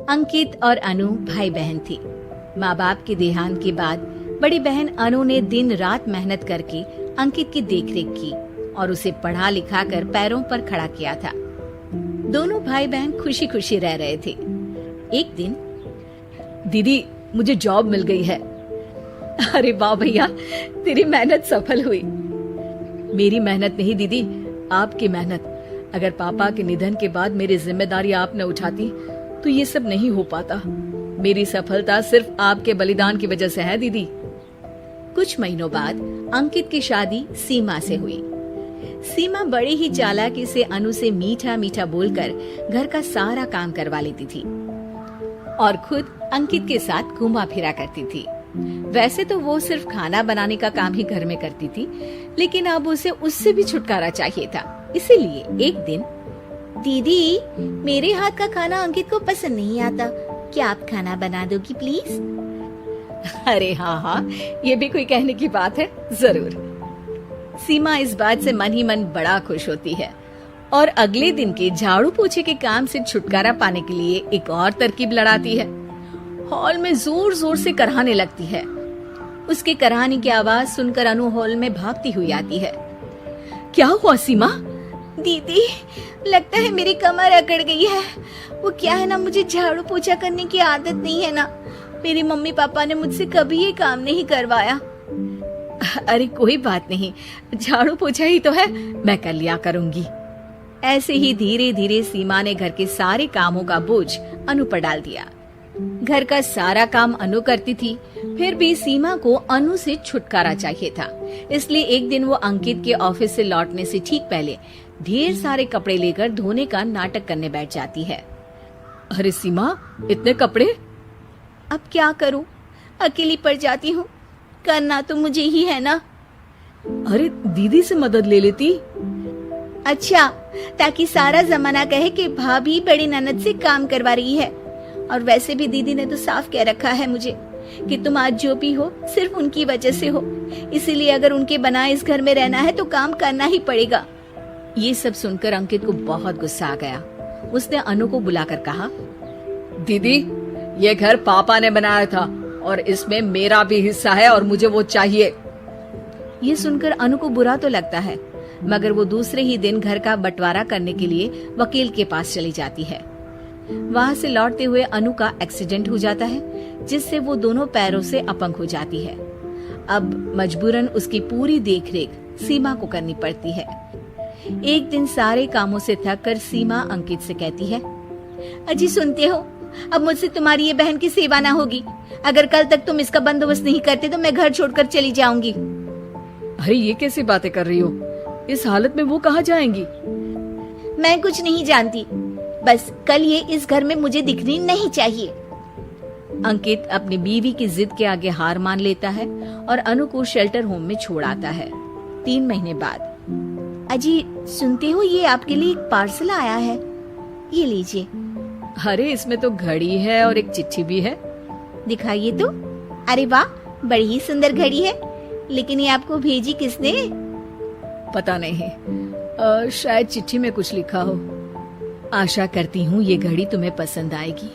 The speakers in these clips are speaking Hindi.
अंकित और अनु भाई बहन थे। माँ बाप के देहांत के बाद बड़ी बहन अनु ने दिन रात मेहनत करके अंकित की देखरेख की और उसे पढ़ा लिखा कर पैरों पर खड़ा किया था। दोनों भाई बहन खुशी खुशी रह रहे थे। एक दिन, दीदी मुझे जॉब मिल गई है। अरे वाह भैया, तेरी मेहनत सफल हुई। मेरी मेहनत नहीं दीदी, आपकी मेहनत। अगर पापा के निधन के बाद मेरी जिम्मेदारी आप न उठाती तो ये सब नहीं हो पाता। मेरी सफलता सिर्फ आपके बलिदान की वजह से है दीदी। कुछ महीनों बाद अंकित की शादी सीमा से हुई। सीमा बड़े ही चालाकी से अनु से मीठा मीठा बोलकर घर का सारा काम करवा लेती थी और खुद अंकित के साथ घूमा फिरा करती थी। वैसे तो वो सिर्फ खाना बनाने का काम ही घर में करती थी, लेकिन अब उसे उससे भी छुटकारा चाहिए था। इसीलिए एक दिन, दीदी मेरे हाथ का खाना अंकित को पसंद नहीं आता, क्या आप खाना बना दोगी प्लीज? अरे हाँ, ये भी कोई कहने की बात है, जरूर। सीमा इस बात से मन ही मन बड़ा खुश होती है और अगले दिन के झाड़ू पोछे के काम से छुटकारा पाने के लिए एक और तरकीब लड़ाती है। हॉल में जोर जोर से कराहने लगती है। उसके कराहने की आवाज सुनकर अनु हॉल में भागती हुई आती है। क्या हुआ सीमा? दीदी लगता है मेरी कमर अकड़ गई है। वो क्या है ना, मुझे झाड़ू पोछा करने की आदत नहीं है ना। मेरी मम्मी पापा ने मुझसे कभी ये काम नहीं करवाया। अरे कोई बात नहीं, झाड़ू पोछा ही तो है, मैं कर लिया करूंगी। ऐसे ही धीरे धीरे सीमा ने घर के सारे कामों का बोझ अनु पर डाल दिया। घर का सारा काम अनु करती थी, फिर भी सीमा को अनु से छुटकारा चाहिए था। इसलिए एक दिन वो अंकित के ऑफिस से लौटने से ठीक पहले ढेर सारे कपड़े लेकर धोने का नाटक करने बैठ जाती है। अरे सीमा, इतने कपड़े? अब क्या करूं, अकेली पड़ जाती हूँ, करना तो मुझे ही है ना। अरे दीदी से मदद ले लेती। अच्छा, ताकि सारा जमाना कहे कि भाभी बड़ी ननद से काम करवा रही है। और वैसे भी दीदी ने तो साफ कह रखा है मुझे कि तुम आज जो भी हो सिर्फ उनकी वजह से हो, इसीलिए अगर उनके बनाए इस घर में रहना है तो काम करना ही पड़ेगा। ये सब सुनकर अंकित को बहुत गुस्सा आ गया। उसने अनु को बुलाकर कहा, दीदी ये घर पापा ने बनाया था और इसमें मेरा भी हिस्सा है और मुझे वो चाहिए। ये सुनकर अनु को बुरा तो लगता है, मगर वो दूसरे ही दिन घर का बंटवारा करने के लिए वकील के पास चली जाती है। वहाँ से लौटते हुए अनु का एक्सीडेंट हो जाता है, जिससे वो दोनों पैरों से अपंग हो जाती है। अब मजबूरन उसकी पूरी देखरेख सीमा को करनी पड़ती है। एक दिन सारे कामों से थक कर सीमा अंकित से कहती है, अजी सुनते हो, अब मुझसे तुम्हारी ये बहन की सेवा ना होगी। अगर कल तक तुम इसका बंदोबस्त नहीं करते तो मैं घर छोड़कर चली जाऊंगी। अरे ये कैसी बातें कर रही हो? इस हालत में वो कहाँ जाएंगी? मैं कुछ नहीं जानती, बस कल ये इस घर में मुझे दिखनी नहीं चाहिए। अंकित अपनी बीवी की जिद के आगे हार मान लेता है और अनु को शेल्टर होम में छोड़ आता है। 3 महीने बाद, अजी सुनते हो, ये आपके लिए एक पार्सल आया है, ये लीजिए। अरे इसमें तो घड़ी है और एक चिट्ठी भी है। दिखाइए तो। अरे वाह, बड़ी ही सुंदर घड़ी है, लेकिन ये आपको भेजी किसने? पता नहीं, शायद चिट्ठी में कुछ लिखा हो। आशा करती हूँ ये घड़ी तुम्हें पसंद आएगी।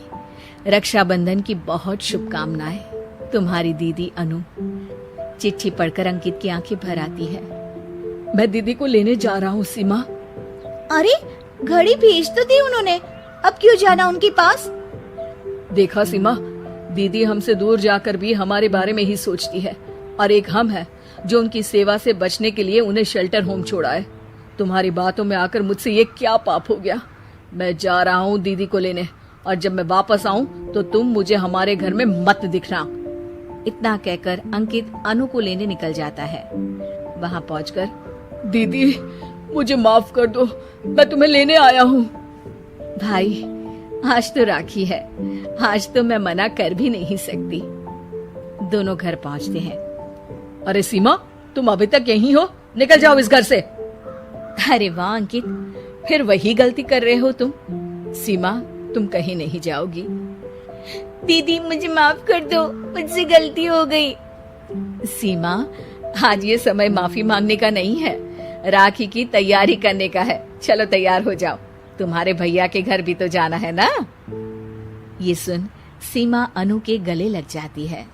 रक्षाबंधन की बहुत शुभकामनाएं, तुम्हारी दीदी अनु। चिट्ठी पढ़कर अंकित की आंखें भर आती है। मैं दीदी को लेने जा रहा हूँ सीमा। अरे घड़ी भेज तो दी उन्होंने, अब क्यों जाना उनके पास? देखा सीमा, दीदी हमसे दूर जाकर भी हमारे बारे में ही सोचती है, और एक हम है जो उनकी सेवा से बचने के लिए उन्हें शेल्टर होम छोड़ा है। तुम्हारी बातों में आकर मुझसे ये क्या पाप हो गया? मैं जा रहा हूँ दीदी को लेने, और जब मैं वापस आऊँ तो तुम मुझे हमारे घर में मत दिखना। इतना कहकर अंकित अनु को लेने निकल जाता है। वहाँ पहुंचकर, दीदी मुझे माफ कर दो, मैं तुम्हें लेने आया हूँ। भाई आज तो राखी है, आज तो मैं मना कर भी नहीं सकती। दोनों घर पहुंचते हैं। अरे सीमा, तुम अभी तक यहीं हो? निकल जाओ इस घर से। अरे वाह अंकित, फिर वही गलती कर रहे हो तुम। सीमा, तुम कहीं नहीं जाओगी। दीदी मुझे माफ कर दो, मुझसे गलती हो गई। सीमा, आज ये समय माफी मांगने का नहीं है, राखी की तैयारी करने का है। चलो तैयार हो जाओ, तुम्हारे भैया के घर भी तो जाना है ना। ये सुन सीमा अनु के गले लग जाती है।